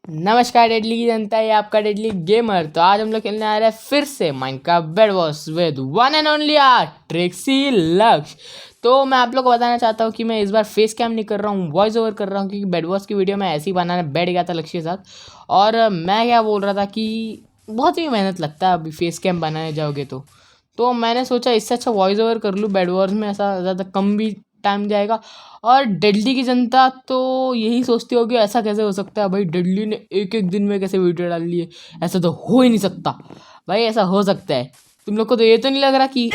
नमस्कार डेडली की जनता, ये आपका डेडली गेमर। तो आज हम लोग खेलने आ रहे हैं फिर से Minecraft bed Wars with one and only Trixie लक्ष्य। तो मैं आप लोग को बताना चाहता हूँ कि मैं इस बार फेस कैम नहीं कर रहा हूँ, वॉइस ओवर कर रहा हूँ, क्योंकि बेड वॉर्स की वीडियो में ऐसे ही बनाने बैठ गया था लक्ष्य के साथ। और मैं क्या बोल रहा था कि बहुत ही मेहनत लगता है अभी फेस कैम बनाने जाओगे तो मैंने सोचा इससे अच्छा वॉइस ओवर कर लूँ। बेड वॉर्स में ऐसा ज़्यादा कम भी टाइम जाएगा। और डेडली की जनता तो यही सोचती होगी ऐसा कैसे हो सकता है भाई, डेडली ने एक एक दिन में कैसे वीडियो डाल ली है, ऐसा तो हो ही नहीं सकता। भाई ऐसा हो सकता है, तुम लोग को तो ये तो नहीं लग रहा कि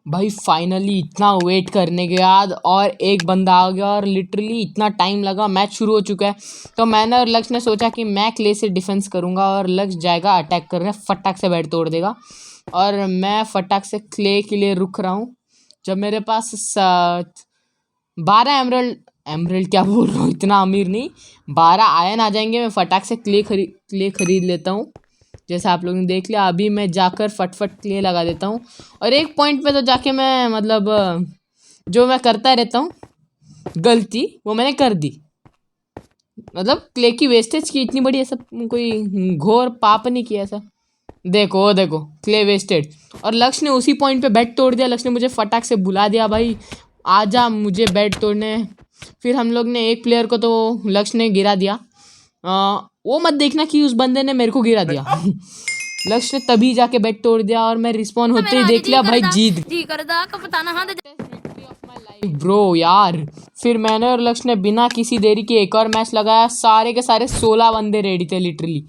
भाई फाइनली इतना वेट करने के बाद और एक बंदा आ गया और लिटरली इतना टाइम लगा, मैच शुरू हो चुका है। तो मैंने और लक्ष्य ने सोचा कि मैं क्ले से डिफेंस करूंगा और लक्ष्य जाएगा अटैक करने, फटाक से बेड तोड़ देगा। और मैं फटाक से क्ले के लिए रुक रहा हूँ। जब मेरे पास 12 एमरल्ड क्या बोल रहा हूँ, इतना अमीर नहीं, 12 आयन आ जाएंगे, मैं फटाक से क्ले खरीद लेता हूँ। जैसा आप लोगों ने देख लिया, अभी मैं जाकर फटफट क्ले लगा देता हूँ। और एक पॉइंट पे तो जाके मैं मतलब जो मैं करता रहता हूँ गलती, वो मैंने कर दी। मतलब क्ले की वेस्टेज की इतनी बड़ी ऐसा कोई घोर पाप नहीं किया ऐसा। देखो देखो क्ले वेस्टेड। और लक्ष्य ने उसी पॉइंट पे बेड तोड़ दिया। लक्ष्य ने मुझे फटाक से बुला दिया, भाई आजा मुझे बेड तोड़ने। फिर हम लोग ने एक प्लेयर को तो लक्ष्य ने गिरा दिया। वो मत देखना कि उस बंदे ने मेरे को गिरा दिया। लक्ष्य ने तभी जाके बेड तोड़ दिया और मैं रिस्पॉन होते ही देख लिया, भाई जीत ब्रो यार। फिर मैंने और लक्ष्य ने बिना किसी देरी के एक और मैच लगाया। सारे के सारे 16 बंदे रेडी थे लिटरली,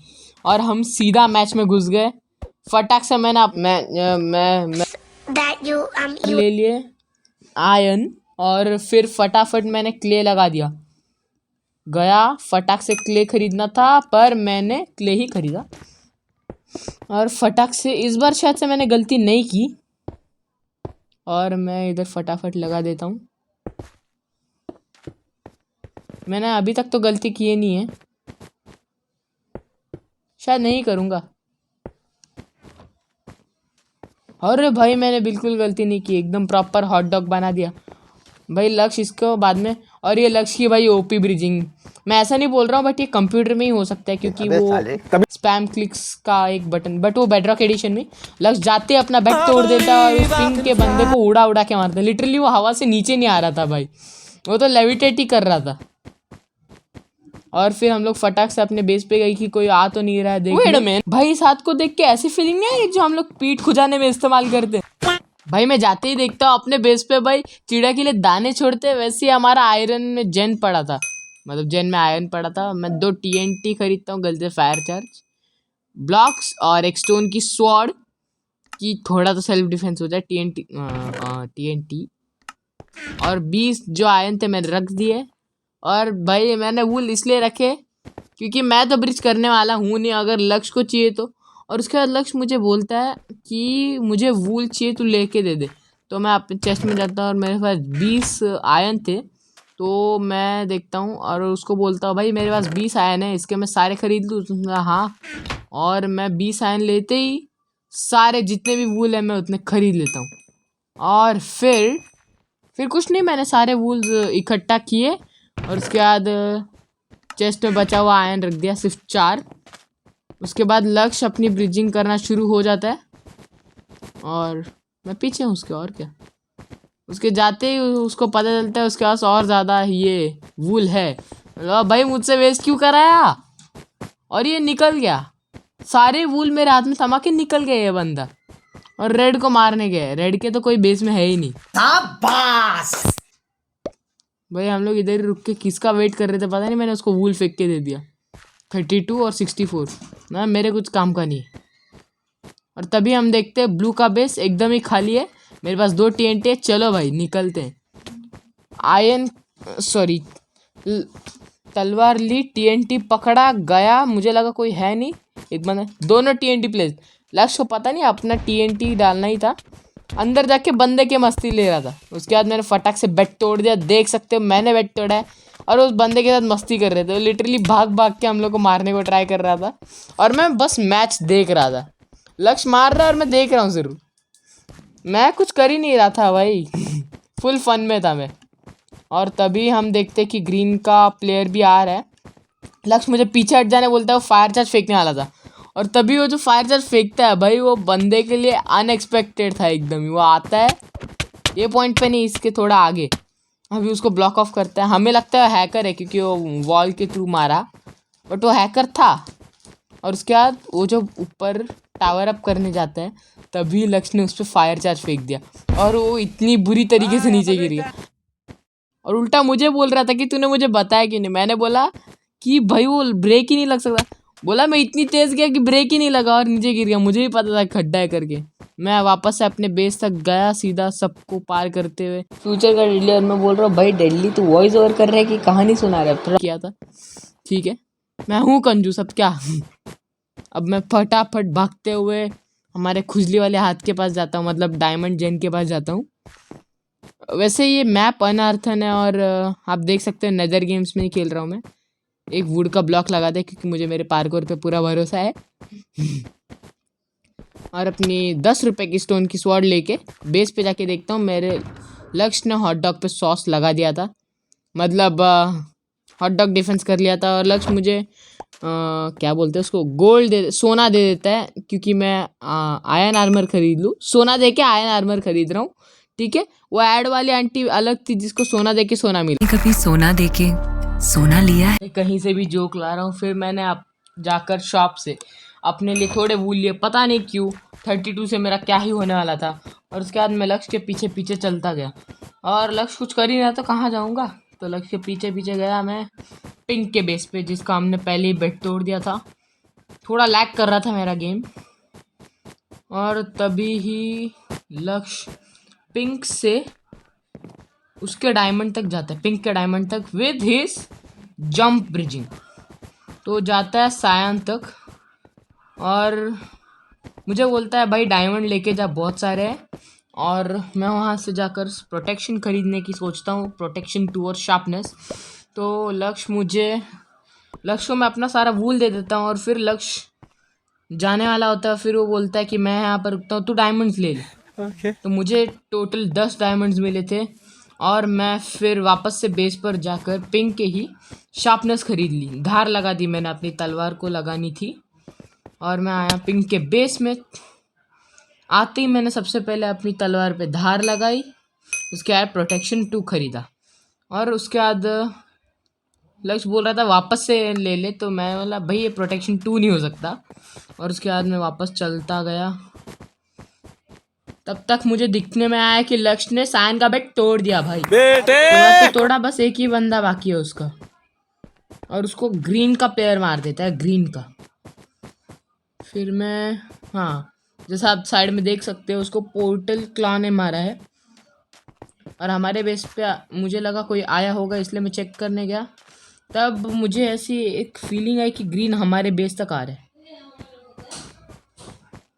और हम सीधा मैच में घुस गए। फटाक से मैंने मैं ले लिए आयन, और फिर फटाफट मैंने क्ले लगा दिया। गया फटाक से क्ले खरीदना था, पर मैंने क्ले ही खरीदा। और फटाक से इस बार शायद से मैंने गलती नहीं की, और मैं इधर फटाफट लगा देता हूँ। मैंने अभी तक तो गलती की नहीं है, शायद नहीं करूँगा। अरे भाई मैंने बिल्कुल गलती नहीं की, एकदम प्रॉपर हॉट डॉग बना दिया भाई लक्ष्य इसको बाद में। और ये लक्ष्य की भाई ओपी ब्रिजिंग, मैं ऐसा नहीं बोल रहा हूँ, बट ये कंप्यूटर में ही हो सकता है क्योंकि वो स्पैम क्लिक्स का एक बटन, बट वो बेडरॉक एडिशन में लक्ष्य जाते अपना बेड तोड़ देता और उस पिंक के बंदे को उड़ा उड़ा के मारता। लिटरली वो हवा से नीचे नहीं आ रहा था भाई, वो तो लेविटेट ही कर रहा था। और फिर हम लोग फटाक से अपने बेस पे गए कि कोई आ तो नहीं रहा है। देख भाई इस हाथ को देख के ऐसी फीलिंग नहीं है जो हम लोग पीठ खुजाने में इस्तेमाल करते हैं। भाई मैं जाते ही देखता हूँ अपने बेस पे भाई चिड़ा के लिए दाने छोड़ते, वैसे ही हमारा आयरन में जेन पड़ा था, मतलब जेन में आयरन पड़ा था। मैं 2 TNT खरीदता हूँ गलती से, फायर चार्ज ब्लॉक्स और एक स्टोन की स्वॉर्ड की थोड़ा तो सेल्फ डिफेंस हो जाए। TNT और 20 जो आयरन थे मैंने रख दिए। और भाई मैंने वूल इसलिए रखे क्योंकि मैं तो ब्रिज करने वाला हूँ नहीं, अगर लक्ष्य को चाहिए तो। और उसके बाद लक्ष्य मुझे बोलता है कि मुझे वूल चाहिए, तू लेके दे दे। तो मैं अपने चेस्ट में जाता हूँ और मेरे पास 20 आयन थे। तो मैं देखता हूँ और उसको बोलता हूँ, भाई मेरे पास 20 आयन है, इसके मैं सारे खरीद लूँ? हाँ। और मैं 20 आयन लेते ही सारे जितने भी वूल है मैं उतने खरीद लेता हूँ। और फिर कुछ नहीं, मैंने सारे वूल्स इकट्ठा किए और उसके बाद चेस्ट में बचा हुआ आयरन रख दिया, सिर्फ 4। उसके बाद लक्ष्य अपनी ब्रिजिंग करना शुरू हो जाता है और मैं पीछे हूँ उसके। और क्या, उसके जाते ही उसको पता चलता है उसके पास और ज़्यादा ये वूल है। भाई मुझसे वेस्ट क्यों कराया? और ये निकल गया, सारे वूल मेरे हाथ में थमा के निकल गए ये बंदा। और रेड को मारने गए, रेड के तो कोई बेस में है ही नहीं। भाई हम लोग इधर ही रुक के किसका वेट कर रहे थे पता नहीं, मैंने उसको वूल फेंक के दे दिया। 32 और 64 ना मेरे कुछ काम का नहीं। और तभी हम देखते हैं ब्लू का बेस एकदम ही खाली है, मेरे पास 2 TNT है। चलो भाई निकलते हैं। आयन सॉरी तलवार ली, TNT पकड़ा गया, मुझे लगा कोई है नहीं, एक बंदा, दोनों TNT प्लेस। लक्ष्य को पता नहीं अपना TNT डालना ही था, अंदर जाके बंदे के मस्ती ले रहा था। उसके बाद मैंने फटाक से बेड तोड़ दिया, देख सकते हो मैंने बेड तोड़ा है। और उस बंदे के साथ मस्ती कर रहे थे, लिटरली भाग भाग के हम लोग को मारने को ट्राई कर रहा था और मैं बस मैच देख रहा था। लक्ष्य मार रहा है और मैं देख रहा हूँ ज़रूर, मैं कुछ कर ही नहीं रहा था भाई। फुल फन में था मैं। और तभी हम देखते कि ग्रीन का प्लेयर भी आ रहा है लक्ष्य मुझे पीछे हट जाने बोलता है, वो फायर चार्ज फेंकने वाला था। और तभी वो जो फायर चार्ज फेंकता है भाई, वो बंदे के लिए अनएक्सपेक्टेड था एकदम ही। वो आता है ये पॉइंट पे नहीं, इसके थोड़ा आगे, अभी उसको ब्लॉक ऑफ करता है। हमें लगता है हैकर है क्योंकि वो वॉल के थ्रू मारा, बट वो हैकर था। और उसके बाद वो जो ऊपर टावर अप करने जाता है, तभी लक्ष्य ने उस पर फायर चार्ज फेंक दिया और वो इतनी बुरी तरीके से नीचे गिर गया। और उल्टा मुझे बोल रहा था कि तूने मुझे बताया कि नहीं। मैंने बोला कि भाई वो ब्रेक ही नहीं लग सकता। बोला मैं इतनी तेज़ गया कि ब्रेक ही नहीं लगा और नीचे गिर गया, मुझे ही पता था खड्डा है करके। मैं वापस से अपने बेस तक गया सीधा, सबको पार करते हुए। फ्यूचर का डेडली, और मैं बोल रहा हूँ भाई डेडली तू वॉइस ओवर कर रहा है कि कहानी सुना रहा है? थोड़ा किया था, ठीक है, मैं हूँ कंजूस, अब क्या। अब मैं फटाफट भागते हुए हमारे खुजली वाले हाथ के पास जाता हूँ, मतलब डायमंड जेन के पास जाता हूँ। वैसे ये मैप अनअर्थन है और आप देख सकते हो नेदर गेम्स में ही खेल रहा हूँ मैं। एक वुड का ब्लॉक लगा दे क्योंकि मुझे मेरे पार्कोर पे पूरा भरोसा है। और अपनी 10 रुपए की स्टोन की स्वॉर्ड लेके बेस पे जाके देखता हूँ, मेरे लक्ष्य ने हॉट डॉग पे सॉस लगा दिया था, मतलब हॉट डॉग डिफेंस कर लिया था। और लक्ष्य मुझे क्या बोलते हैं उसको, गोल्ड सोना दे देता है क्योंकि मैं आयरन आर्मर खरीद लूँ। सोना दे के आयरन आर्मर खरीद रहा हूँ, ठीक है। वो ऐड वाली आंटी अलग थी जिसको सोना दे के सोना मिला। कभी सोना देके सोना लिया है? कहीं से भी जोक ला रहा हूँ। फिर मैंने आप जाकर शॉप से अपने लिए थोड़े वूल लिए, पता नहीं क्यों। 32 से मेरा क्या ही होने वाला था। और उसके बाद मैं लक्ष्य के पीछे पीछे चलता गया, और लक्ष्य कुछ कर ही रहा तो कहाँ जाऊँगा। तो लक्ष्य के पीछे पीछे गया मैं पिंक के बेस पे, जिसका हमने पहले ही बेड तोड़ दिया था। थोड़ा लैग कर रहा था मेरा गेम, और तभी ही लक्ष्य पिंक से उसके डायमंड तक जाता है, पिंक के डायमंड तक विद हिज जंप ब्रिजिंग। तो जाता है सायन तक और मुझे बोलता है भाई डायमंड लेके जा, बहुत सारे हैं। और मैं वहाँ से जाकर प्रोटेक्शन खरीदने की सोचता हूँ, प्रोटेक्शन 2 और शार्पनेस। तो लक्ष्य को मैं अपना सारा वूल दे देता हूँ, और फिर लक्ष्य जाने वाला होता है। फिर वो बोलता है कि मैं यहाँ पर रुकता हूँ, तू डायमंड्स ले ले। तो मुझे टोटल 10 डायमंड्स मिले थे, और मैं फिर वापस से बेस पर जाकर पिंक के ही शार्पनेस खरीद ली। धार लगा दी मैंने, अपनी तलवार को लगानी थी। और मैं आया पिंक के बेस में। आते ही मैंने सबसे पहले अपनी तलवार पे धार लगाई, उसके बाद प्रोटेक्शन 2 खरीदा। और उसके बाद लक्ष्य बोल रहा था वापस से ले ले, तो मैं बोला भाई ये प्रोटेक्शन 2 नहीं हो सकता। और उसके बाद मैं वापस चलता गया। तब तक मुझे दिखने में आया कि लक्ष्य ने सायन का बेड तोड़ दिया भाई। तोड़ा तो तोड़ा, बस एक ही बंदा बाकी है उसका, और उसको ग्रीन का प्लेयर मार देता है, ग्रीन का। फिर मैं, हाँ, जैसा आप साइड में देख सकते हो, उसको पोर्टल क्लॉ ने मारा है। और हमारे बेस पे मुझे लगा कोई आया होगा, इसलिए मैं चेक करने गया। तब मुझे ऐसी एक फीलिंग आई कि ग्रीन हमारे बेस तक आ रहा है।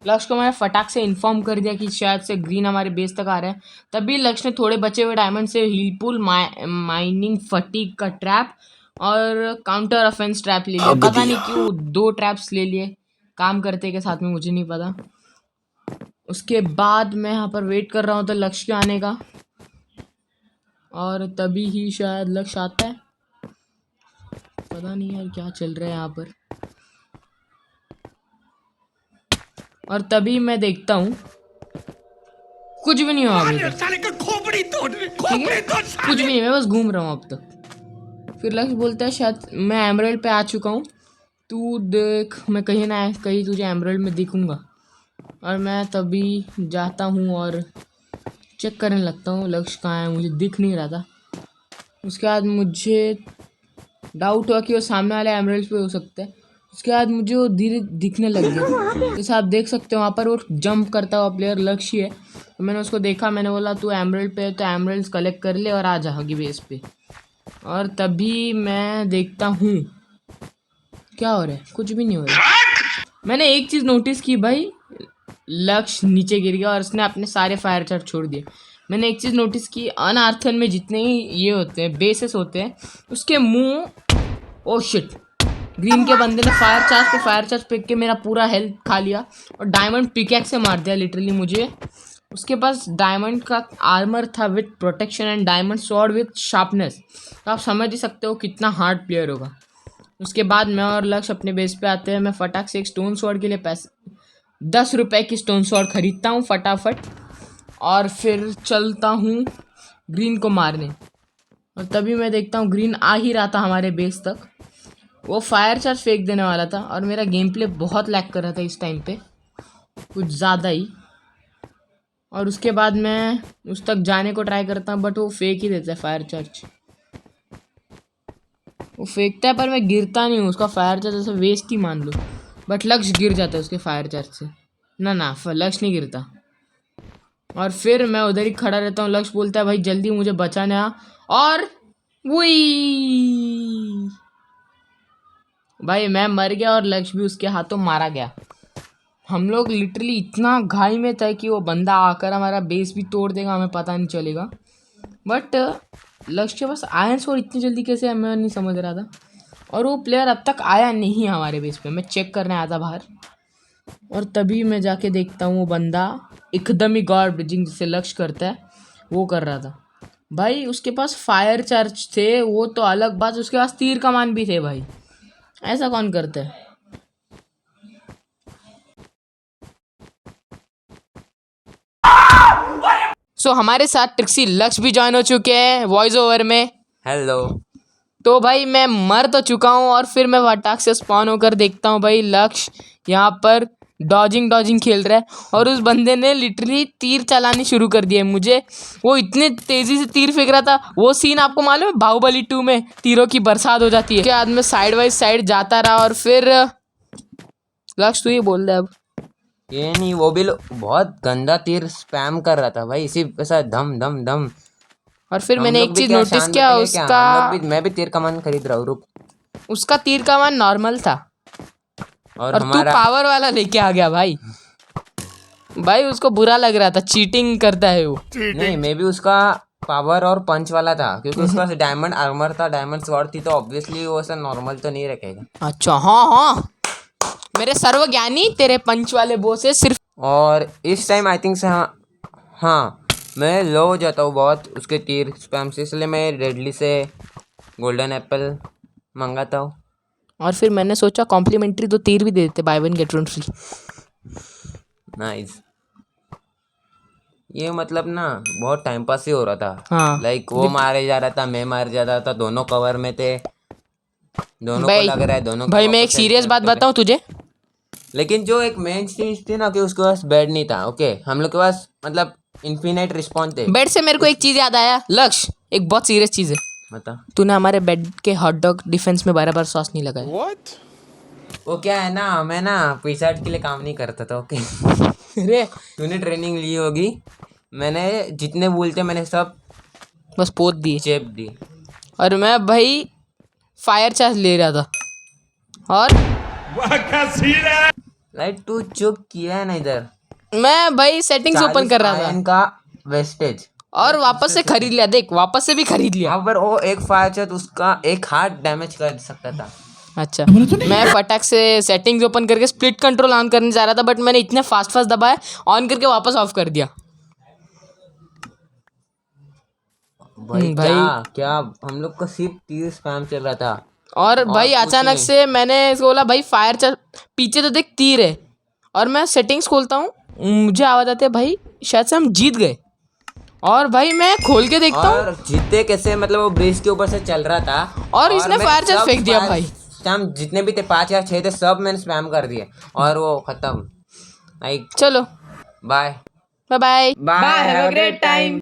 लक्ष्य को मैंने फटाक से इन्फॉर्म कर दिया कि शायद से ग्रीन हमारे बेस तक आ रहा है। तभी लक्ष्य ने थोड़े बचे हुए डायमंड से हील पुल, माइनिंग फटीक का ट्रैप और काउंटर ऑफेंस ट्रैप ले लिया। पता नहीं क्यों 2 ट्रैप्स ले लिए काम करते के साथ में, मुझे नहीं पता। उसके बाद मैं यहाँ पर वेट कर रहा हूँ तो लक्ष्य के आने का, और तभी ही शायद लक्ष्य आता है। पता नहीं यार क्या चल रहा है यहाँ पर। और तभी मैं देखता हूँ कुछ भी नहीं हुआ अभी तक, ठीक है, कुछ भी नहीं, मैं बस घूम रहा हूँ अब तक। फिर लक्ष्य बोलता है शायद मैं एमराल्ड पे आ चुका हूँ, तू देख, मैं कहीं ना कहीं तुझे एमराल्ड में दिखूंगा। और मैं तभी जाता हूँ और चेक करने लगता हूँ लक्ष्य कहाँ है, मुझे दिख नहीं रहा था। उसके बाद मुझे डाउट हुआ कि वो सामने वाले एमराल्ड पे हो सकता है। उसके बाद मुझे वो धीरे दिखने लग गया। जैसे आप देख सकते हो वहाँ पर वो जंप करता हुआ प्लेयर लक्ष्य है। तो मैंने उसको देखा, मैंने बोला तू एमराल्ड पे है तो एमराल्ड्स कलेक्ट कर ले और आ जा हगी बेस पे। और तभी मैं देखता हूँ क्या हो रहा है, कुछ भी नहीं हो रहा। मैंने एक चीज़ नोटिस की भाई, लक्ष्य नीचे गिर गया और उसने अपने सारे फायर चार्ज छोड़ दिए। मैंने एक चीज़ नोटिस की, अनआर्थन में जितने ही ये होते हैं बेसेस होते हैं, उसके मुंह, ओ शिट, ग्रीन के बंदे ने फायर चार्ज फेंक के मेरा पूरा हेल्थ खा लिया और डायमंड पिकैक्स से मार दिया लिटरली मुझे। उसके पास डायमंड का आर्मर था with protection and diamond sword with sharpness. तो आप समझ ही सकते हो कितना हार्ड प्लेयर होगा। उसके बाद मैं और लक्ष्य अपने बेस पे आते हैं। मैं फटाक से एक स्टोन स्वॉर्ड के लिए पैसे 10 रुपए की स्टोन स्वॉर्ड खरीदता हूँ फटाफट, और फिर चलता हूँ ग्रीन को मारने। और तभी मैं देखता हूँ ग्रीन आ ही रहा था हमारे बेस तक। वो फायर चार्ज फेंक देने वाला था और मेरा गेम प्ले बहुत लैग कर रहा था इस टाइम पे, कुछ ज़्यादा ही। और उसके बाद मैं उस तक जाने को ट्राई करता हूँ, बट वो फेंक ही देता है फायर चार्ज। वो फेंकता है पर मैं गिरता नहीं हूँ, उसका फायर चार्ज ऐसे वेस्ट ही मान लो। बट लक्ष्य गिर जाता है उसके फायर चार्ज से। ना लक्ष्य नहीं गिरता। और फिर मैं उधर ही खड़ा रहता हूँ। लक्ष्य बोलता है भाई जल्दी मुझे बचाने आ, और वही भाई मैं मर गया और लक्ष्य भी उसके हाथों मारा गया। हम लोग लिटरली इतना घाई में थे कि वो बंदा आकर हमारा बेस भी तोड़ देगा, हमें पता नहीं चलेगा। बट लक्ष्य के पास आयरन स्वॉर्ड इतनी जल्दी कैसे है मैं नहीं समझ रहा था। और वो प्लेयर अब तक आया नहीं हमारे बेस पे। मैं चेक करने आया था बाहर, और तभी मैं जाके देखता हूँ वो बंदा एकदम ही गॉड ब्रिजिंग जिसे लक्ष्य करता है वो कर रहा था। भाई उसके पास फायर चार्ज थे वो तो अलग बात, उसके पास तीर कमान भी थे। भाई ऐसा कौन करता है? हमारे साथ ट्रिक्सी लक्ष्य भी ज्वाइन हो चुके हैं वॉइस ओवर में। हेलो। तो भाई मैं मर तो चुका हूँ, और फिर मैं फटाक से स्पॉन होकर देखता हूँ भाई लक्ष्य यहाँ पर डॉजिंग खेल रहा है, और उस बंदे ने लिटरली तीर चलानी शुरू कर दिया है मुझे। वो इतने तेज़ी से तीर फेंक रहा था। वो सीन आपको मालूम है बाहुबली 2 में तीरों की बरसात हो जाती है। उसके बाद में साइड बाई साइड जाता रहा, और फिर लक्ष्य तू ये बोल रहा है अब। ये नहीं, वो भी बहुत गंदा तीर स्पैम कर रहा था भाई, इसी ऐसा धम धम धम। और फिर हम मैंने लोग एक भी चीज़ क्या नोटिस शान किया, बटेंगे क्या? उसका हम लोग भी, मैं भी तीर कमान खरीद रहा हूँ, रुक। उसका तीर का मान नॉर्मल था और और तू हमारा पावर वाला लेके आ गया भाई। भाई उसको बुरा लग रहा था, चीटिंग करता है वो। नहीं, मैं भी उसका पावर और पंच वाला था, क्योंकि उसका डायमंड आर्मर था, डायमंड स्वॉर्ड थी, तो ऑब्वियसली वो ऐसा नॉर्मल तो नहीं रखेगा। अच्छा हाँ मेरे सर्वज्ञानी तेरे पंच वाले बो से सिर्फ। और इस टाइम आई थिंक से हाँ मैं लो हो जाता हूँ बहुत उसके तीर स्पैम से, इसलिए मैं रेडली से गोल्डन एप्पल मंगाता हूँ। और फिर मैंने सोचा कॉम्प्लीमेंट्री तो तीर भी दे देते, by one get one free. Nice. ये मतलब ना बहुत टाइम पास ही हो रहा था। हाँ लाइक वो मारे जा रहा था, मैं मार जा रहा था, दोनों कवर में थे, दोनों को भाई लग रहा है दोनों को भाई मैं एक वापस सीरियस बात कर रहे। बताऊँ तुझे। लेकिन जो एक मेन चीज थी ना कि उसके पास बेड नहीं था। ओके, हम लोग के पास मतलब इन्फिनाइट रिस्पॉन्स थे। बेड से मेरे को एक चीज़ याद आया लक्ष्य, एक बहुत सीरियस चीज़ है। बता। तूने हमारे बेड के हॉट डॉग डिफेंस में बार सॉस नहीं लगाया। वो क्या है ना, मैं ना पिज़्ज़ा के लिए काम नहीं करता था। ओके अरे तूने ट्रेनिंग ली होगी, मैंने जितने बोलते मैंने सब बस पोत दिए, चेप दी। और मैं भाई फायर चार्ज ले रहा था, और लाइक तू चुप किया है ना इधर। मैं भाई सेटिंग्स ओपन कर रहा था आयन का वेस्टेज, और वापस से खरीद लिया। देख वापस से भी खरीद लिया। यहाँ पर वो एक फायर चार्ज उसका एक हार्ट डैमेज कर सकता था। अच्छा मैं फटाक से सेटिंग्स ओपन करके स्प्लिट कंट्रोल ऑन करने जा रहा था, बट मैंने इतने फास्ट दबाया ऑन करके वापस ऑफ कर दिया। भाई भाई क्या क्या हम लोग का सिर्फ तीर स्पैम चल रहा था। और भाई कुछ अचानक नहीं। से मैंने इसको बोला भाई फायर चार्ज पीछे तो देख तीर है, और मैं सेटिंग्स खोलता हूँ, मुझे आवाज़ आती है भाई शायद से हम जीत गए। और भाई मैं खोल के देखता हूँ और जीते कैसे, मतलब वो ब्रिज के ऊपर से चल रहा था और इसने मैं फायर चार्ज सब फेंक दिया भाई। स्पैम जितने भी थे 5 या 6 थे सब मैंने स्पैम कर दिए, और वो खत्म। लाइक चलो bye bye bye bye, have a great time.